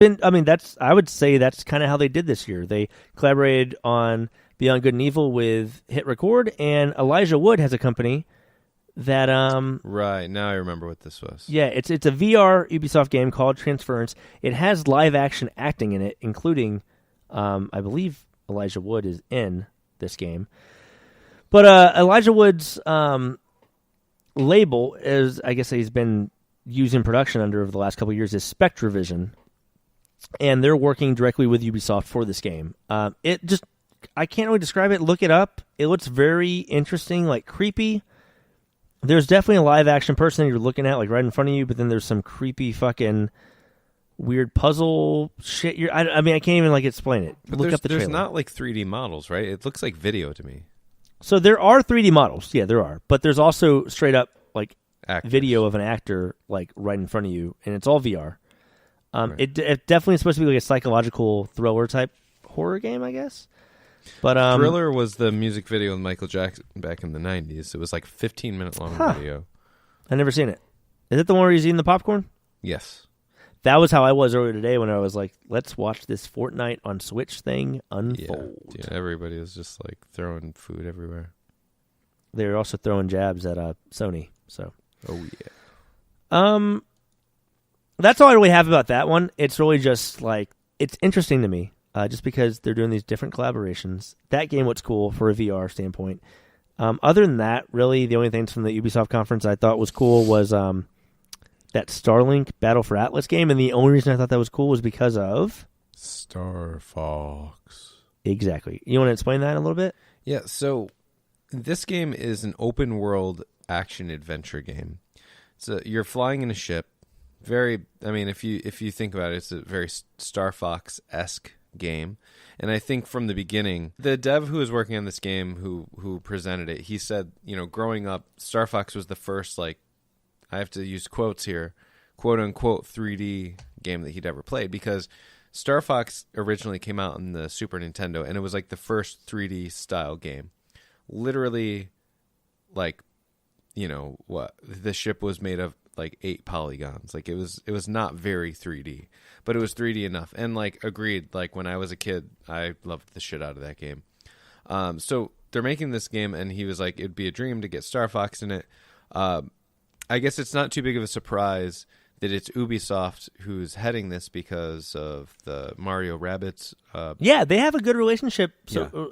I would say that's kind of how they did this year. They collaborated on Beyond Good and Evil with Hit Record, and Elijah Wood has a company that Right, now I remember what this was. yeah, it's a VR Ubisoft game called Transference. It has live action acting in it, including I believe Elijah Wood is in this game. But Elijah Wood's label is, I guess he's been used in production under over the last couple of years, is Spectravision, and they're working directly with Ubisoft for this game. I can't really describe it. Look it up. It looks very interesting, like creepy. There's definitely a live action person that you're looking at, like right in front of you, but then there's some creepy fucking weird puzzle shit. I can't even like explain it. But Look up the trailer. There's not like 3D models, right? It looks like video to me. So there are 3D models. Yeah, there are. But there's also straight up like Actors. video of an actor like right in front of you, and it's all VR. Right. It definitely is supposed to be like a psychological thriller type horror game, I guess. But Thriller was the music video with Michael Jackson back in the 90s. It was like 15-minute long video. I've never seen it. Is it the one where he's eating the popcorn? Yes. That was how I was earlier today when I was like, let's watch this Fortnite on Switch thing unfold. Yeah, everybody was just like throwing food everywhere. They were also throwing jabs at Sony. So, oh yeah. That's all I really have about that one. It's really just like, it's interesting to me, just because they're doing these different collaborations. That game looks cool for a VR standpoint. Other than that, really, the only things from the Ubisoft conference I thought was cool was that Starlink Battle for Atlas game, and the only reason I thought that was cool was because of Star Fox. Exactly. You want to explain that a little bit? Yeah, so this game is an open world action adventure game. So you're flying in a ship. If you think about it, it's a very Star Fox-esque game. And I think from the beginning, the dev who was working on this game, who presented it, he said, growing up, Star Fox was the first, like, I have to use quotes here, quote-unquote 3D game that he'd ever played, because Star Fox originally came out on the Super Nintendo, and it was like the first 3D style game. Literally, like, the ship was made of like 8 polygons. Like, it was not very 3D, but it was 3D enough. And like, agreed, like when I was a kid, I loved the shit out of that game. So they're making this game, and he was like, it'd be a dream to get Star Fox in it. I guess it's not too big of a surprise that it's Ubisoft who's heading this because of the Mario Rabbids. Yeah, they have a good relationship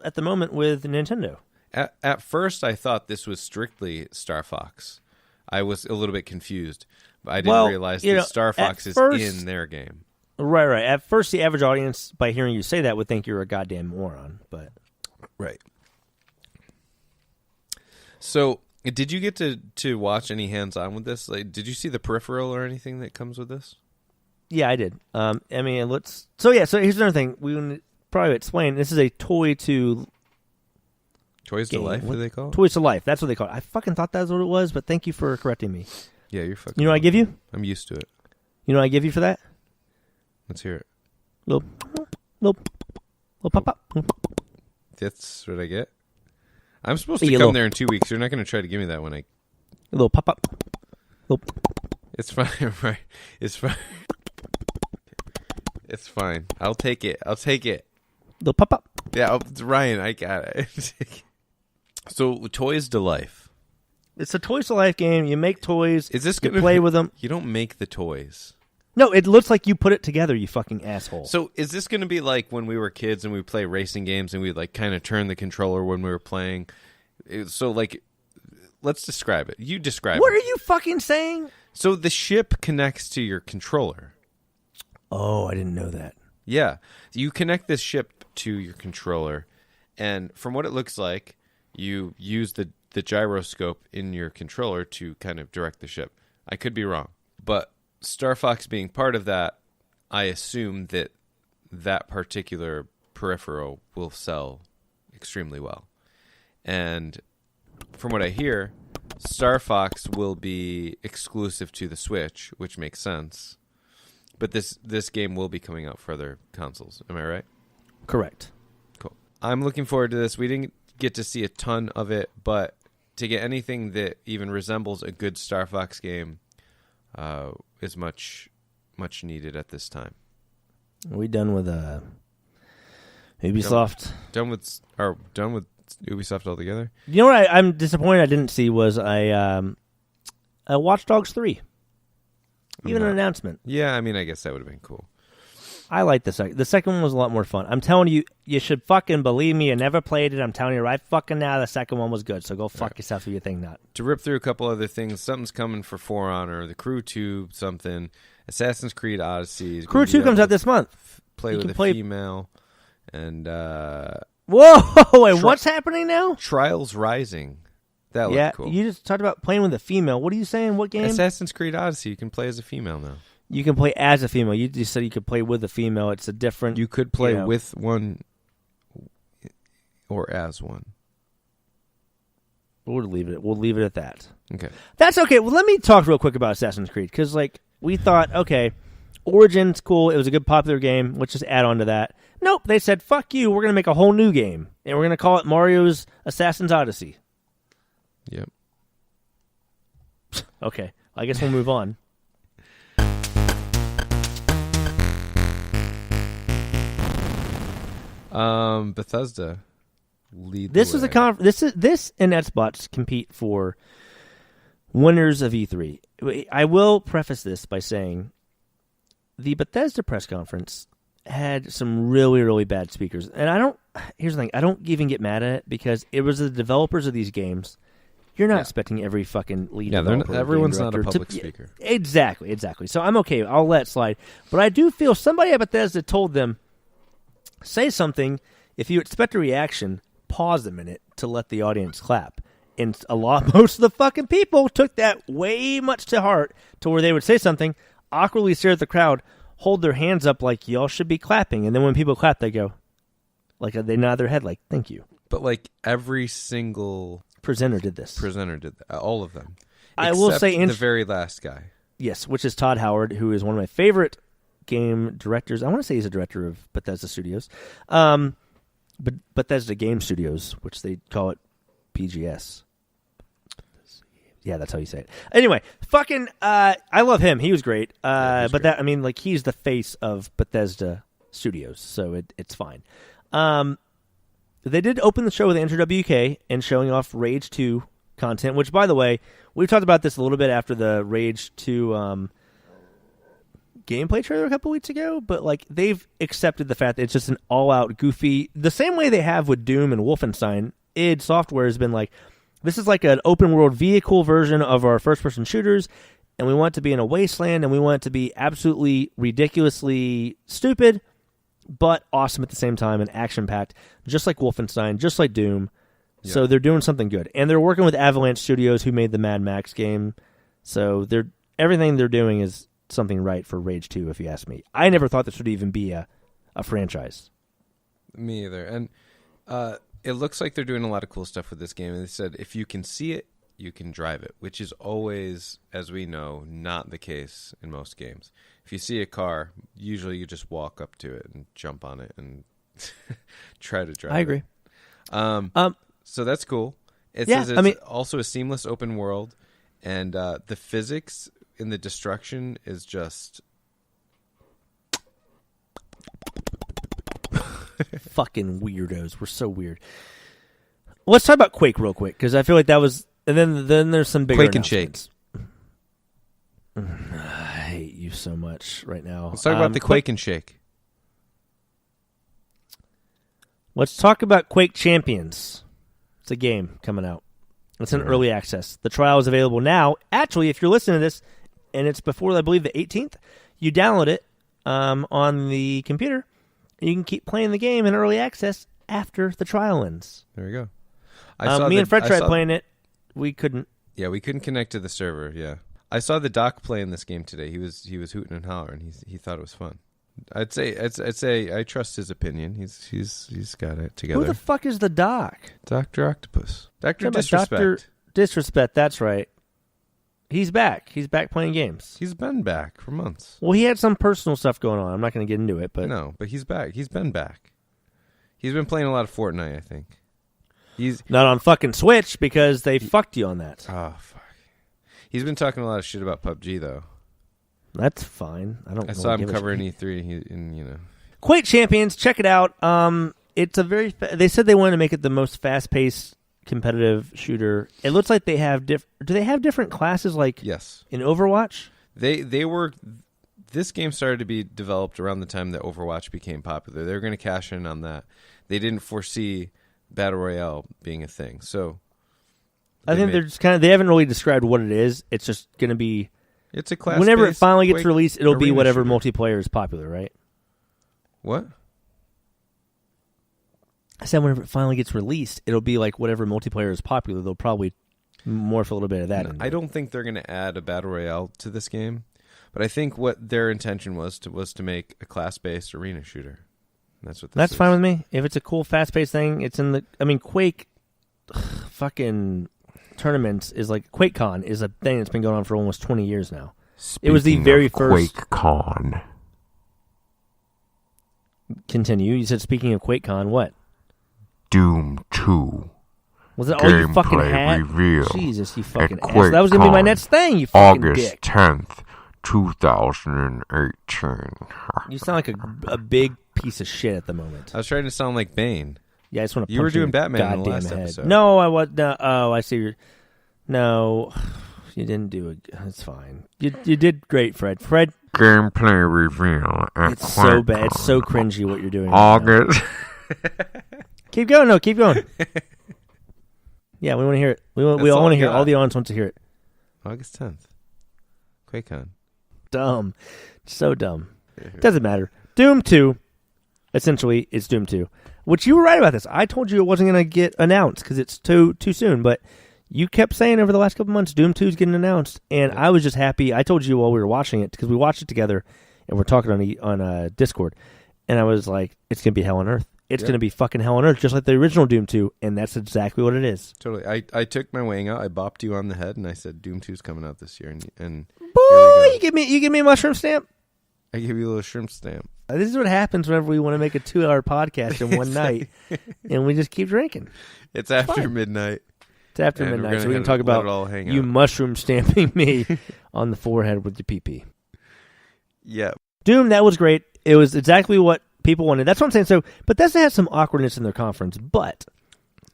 at the moment with Nintendo. At first, I thought this was strictly Star Fox. I was a little bit confused, but I didn't realize that Star Fox is in their game. Right. At first, the average audience, by hearing you say that, would think you're a goddamn moron. But right. So, did you get to watch any hands-on with this? Like, did you see the peripheral or anything that comes with this? Yeah, I did. So here's another thing. We would probably explain. This is a toy to... Toys to Life, what do they call it? Toys to Life. That's what they call it. I fucking thought that's what it was, but thank you for correcting me. Yeah, you're fucking... You know what I give you? I'm used to it. You know what I give you for that? Let's hear it. Little pop-pop. That's what I get? I'm supposed to come there in 2 weeks. You're not going to try to give me that when I... A little pop-up. It's fine, right? It's fine. It's fine. I'll take it. Little pop-up. Yeah, Ryan, I got it. So, Toys to Life. It's a Toys to Life game. You make toys. Is this you play with them. You don't make the toys. No, it looks like you put it together, you fucking asshole. So is this going to be like when we were kids and we play racing games and we like kind of turn the controller when we were playing? So like, let's describe it. You describe it. What are you fucking saying? So the ship connects to your controller. Oh, I didn't know that. Yeah. You connect this ship to your controller, and from what it looks like, you use the gyroscope in your controller to kind of direct the ship. I could be wrong, but Star Fox being part of that, I assume that particular peripheral will sell extremely well. And from what I hear, Star Fox will be exclusive to the Switch, which makes sense. But this game will be coming out for other consoles. Am I right? Correct. Cool. I'm looking forward to this. We didn't get to see a ton of it, but to get anything that even resembles a good Star Fox game is much needed at this time. Are we done with Ubisoft? Done with Ubisoft altogether? You know what I'm disappointed I didn't see was Watch Dogs 3. Even an announcement. Yeah, I mean, I guess that would have been cool. I like the second. The second one was a lot more fun. I'm telling you, you should fucking believe me. You never played it. I'm telling you right fucking now, the second one was good. So go fuck yourself if you think not. To rip through a couple other things, something's coming for For Honor, The Crew 2, something. Assassin's Creed Odyssey. Crew 2 comes out this month. Play with a female. And, whoa! Wait, what's happening now? Trials Rising. That looked cool. You just talked about playing with a female. What are you saying? What game? Assassin's Creed Odyssey. You can play as a female now. You can play as a female. You just said you could play with a female. It's a different... You could play with one or as one. We'll leave it. We'll leave it at that. Okay. That's okay. Well, let me talk real quick about Assassin's Creed. Because, we thought, okay, Origin's cool. It was a good popular game. Let's just add on to that. Nope. They said, fuck you. We're going to make a whole new game. And we're going to call it Mario's Assassin's Odyssey. Yep. Okay. I guess we'll move on. Bethesda lead. This is this and Xbox compete for winners of E3. I will preface this by saying the Bethesda press conference had some really, really bad speakers, and here's the thing: I don't even get mad at it because it was the developers of these games. You're not expecting every fucking lead. Yeah, everyone's not a public speaker. Exactly. So I'm okay. I'll let it slide. But I do feel somebody at Bethesda told them, say something. If you expect a reaction, pause a minute to let the audience clap. And most of the fucking people took that way much to heart to where they would say something, awkwardly stare at the crowd, hold their hands up like y'all should be clapping. And then when people clap, they go, they nod their head like, thank you. But every single presenter did this. All of them. I will say the very last guy. Yes, which is Todd Howard, who is one of my favorite game directors. I want to say he's a director of Bethesda Studios. But Bethesda Game Studios, which they call it BGS. Yeah, that's how you say it. Anyway, I love him. He was great. He's the face of Bethesda Studios, so it's fine. They did open the show with Andrew WK and showing off Rage 2 content, which, by the way, we've talked about this a little bit after the Rage 2 gameplay trailer a couple weeks ago, but they've accepted the fact that it's just an all-out goofy, the same way they have with Doom and Wolfenstein. id Software has been this is an open-world vehicle version of our first-person shooters, and we want it to be in a wasteland, and we want it to be absolutely ridiculously stupid, but awesome at the same time and action-packed, just like Wolfenstein, just like Doom. Yep. So they're doing something good. And they're working with Avalanche Studios, who made the Mad Max game. So everything they're doing is something right for Rage 2, if you ask me. I never thought this would even be a franchise. Me either. And it looks like they're doing a lot of cool stuff with this game. And they said, if you can see it, you can drive it, which is always, as we know, not the case in most games. If you see a car, usually you just walk up to it and jump on it and try to drive it. I agree. So that's cool. It says it's also a seamless open world, and the physics in the destruction is just... Fucking weirdos. We're so weird. Let's talk about Quake real quick, because I feel like that was... And then there's some bigger Quake and Shake. I hate you so much right now. Let's talk about the Quake and Shake. Let's talk about Quake Champions. It's a game coming out. It's in early access. The trial is available now. Actually, if you're listening to this, and it's before, I believe, the 18th, you download it on the computer, and you can keep playing the game in early access after the trial ends. There you go. And Fred tried playing it. We couldn't. Yeah, we couldn't connect to the server. Yeah, I saw the doc playing this game today. He was hooting and hollering. He thought it was fun. I'd say I trust his opinion. He's got it together. Who the fuck is the doc? Dr. Octopus. Dr. Disrespect. Dr. Disrespect. That's right. He's back. He's back playing games. He's been back for months. Well, he had some personal stuff going on. I'm not going to get into it, but no. But he's back. He's been back. He's been playing a lot of Fortnite, I think. He's not on fucking Switch because they fucked you on that. Oh fuck. He's been talking a lot of shit about PUBG though. That's fine. I don't. I saw him covering E3, and Quake Champions, check it out. It's a very. They said they wanted to make it the most fast-paced competitive shooter. It looks like they have do they have different classes like yes in Overwatch? They were. This game started to be developed around the time that Overwatch became popular. They were going to cash in on that. They didn't foresee Battle Royale being a thing, so I think they're just they haven't really described what it is. It's just going to be. It's a class. Whenever it finally gets released, it'll be whatever shooter. multiplayer is popular, right? What? I said whenever it finally gets released, it'll be like whatever multiplayer is popular. They'll probably morph a little bit of that. I don't think they're going to add a Battle Royale to this game, but I think what their intention was to make a class-based arena shooter. That's what. That's fine with me. If it's a cool, fast-paced thing, it's in the. I mean, Quake, fucking tournaments is like QuakeCon is a thing that's been going on for almost 20 years now. Speaking it was the very first QuakeCon. Continue. You said speaking of QuakeCon, what? Doom 2. Was it all you fucking Gameplay had? reveal Jesus, you fucking at ass. That was gonna be my QuakeCon, next thing. You fucking August dick. 10th, 2018. You sound like a big piece of shit at the moment. I was trying to sound like Bane. Yeah, I just want to. You were doing your Batman in the goddamn last head. episode. No, I was. No, oh, I see. No, you didn't do it. It's fine. You did great, Fred. Gameplay reveal at It's so bad. QuakeCon, It's so cringy what you're doing. Right August. keep going. No, keep going. Yeah, we want to hear it. We all want to hear it. All the audience wants to hear it. August 10th. QuakeCon. Dumb. So dumb. Doesn't matter. Doom 2, essentially, is Doom 2. Which you were right about this. I told you it wasn't going to get announced because it's too soon, but you kept saying over the last couple months Doom 2 is getting announced, and I was just happy. I told you while we were watching it because we watched it together and we're talking on Discord, and I was like, it's going to be hell on earth. It's going to be fucking hell on earth, just like the original Doom 2, and that's exactly what it is. Totally. I took my weighing out. I bopped you on the head, and I said Doom 2 is coming out this year. And boy, you give me a mushroom stamp. I give you a little shrimp stamp. This is what happens whenever we want to make a 2-hour podcast in one night, and we just keep drinking. It's after midnight. It's after midnight, so we can talk about you mushroom stamping me on the forehead with your pee-pee. Yeah. Doom, that was great. It was exactly what people wanted. That's what I'm saying. So Bethesda had some awkwardness in their conference, but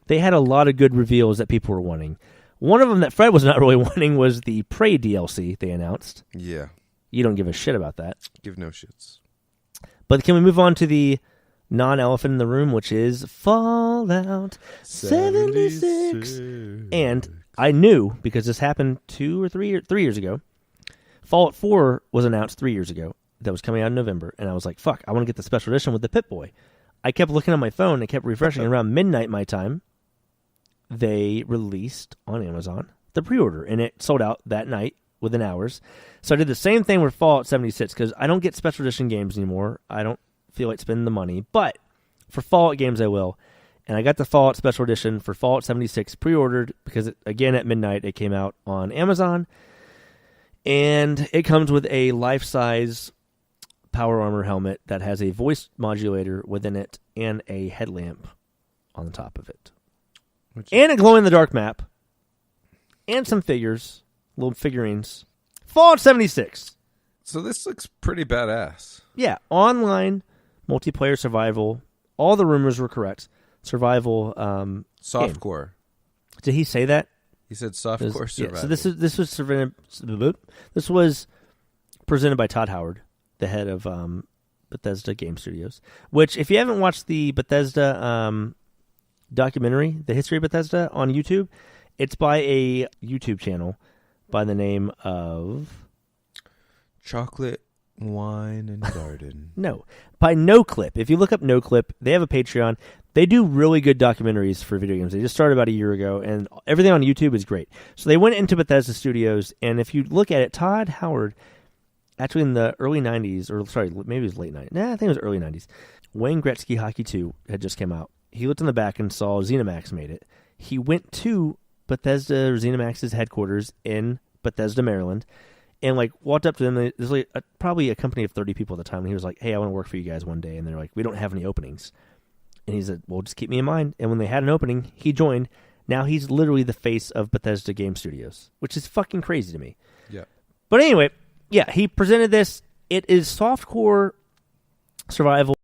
they had a lot of good reveals that people were wanting. One of them that Fred was not really wanting was the Prey DLC they announced. Yeah. You don't give a shit about that. Give no shits. But can we move on to the non-elephant in the room, which is Fallout 76. And I knew, because this happened 3 years ago, Fallout 4 was announced 3 years ago. That was coming out in November, and I was like, fuck, I want to get the special edition with the Pip-Boy. I kept looking on my phone and kept refreshing. Around midnight my time, they released on Amazon the pre-order, and it sold out that night within hours. So I did the same thing with Fallout 76, because I don't get special edition games anymore. I don't feel like spending the money, but for Fallout games I will. And I got the Fallout special edition for Fallout 76 pre-ordered, because, again, at midnight it came out on Amazon, and it comes with a life-size power armor helmet that has a voice modulator within it and a headlamp on the top of it. And a glow-in-the-dark map. And some figures, little figurines. Fallout 76. So this looks pretty badass. Yeah, online, multiplayer survival. All the rumors were correct. Survival softcore. Game. Did he say that? He said softcore survival. Yeah, so this was presented by Todd Howard, the head of Bethesda Game Studios, which, if you haven't watched the Bethesda documentary, The History of Bethesda, on YouTube, it's by a YouTube channel by the name of... Chocolate, Wine, and Garden. No, by No Clip. If you look up No Clip, they have a Patreon. They do really good documentaries for video games. They just started about a year ago, and everything on YouTube is great. So they went into Bethesda Studios, and if you look at it, Todd Howard... Actually, in the early 90s, or sorry, maybe it was late 90s. I think it was early 90s. Wayne Gretzky Hockey 2 had just come out. He looked in the back and saw ZeniMax made it. He went to Bethesda or ZeniMax's headquarters in Bethesda, Maryland, and walked up to them. There's probably a company of 30 people at the time, and he was like, "Hey, I want to work for you guys one day." And they're like, "We don't have any openings." And he said, "Well, just keep me in mind." And when they had an opening, he joined. Now he's literally the face of Bethesda Game Studios, which is fucking crazy to me. Yeah. But anyway, yeah, he presented this. It is softcore survival